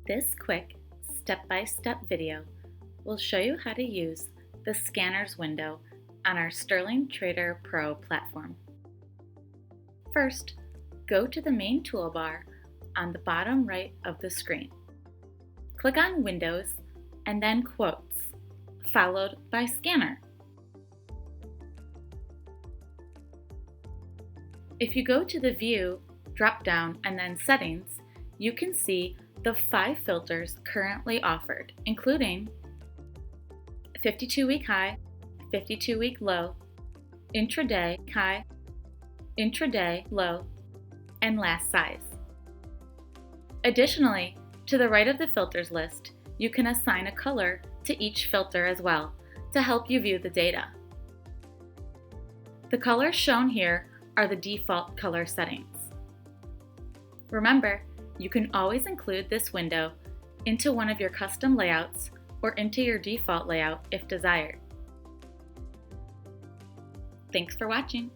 This quick, step-by-step video will show you how to use the Scanners window on our Sterling Trader Pro platform. First, go to the main toolbar on the bottom right of the screen. Click on Windows and then Quotes, followed by Scanner. If you go to the View drop-down and then Settings, you can see the 5 filters currently offered, including 52-week high, 52-week low, intraday high, intraday low, and last size. Additionally, to the right of the filters list, you can assign a color to each filter as well to help you view the data. The colors shown here are the default color settings. Remember, you can always include this window into one of your custom layouts or into your default layout if desired. Thanks for watching.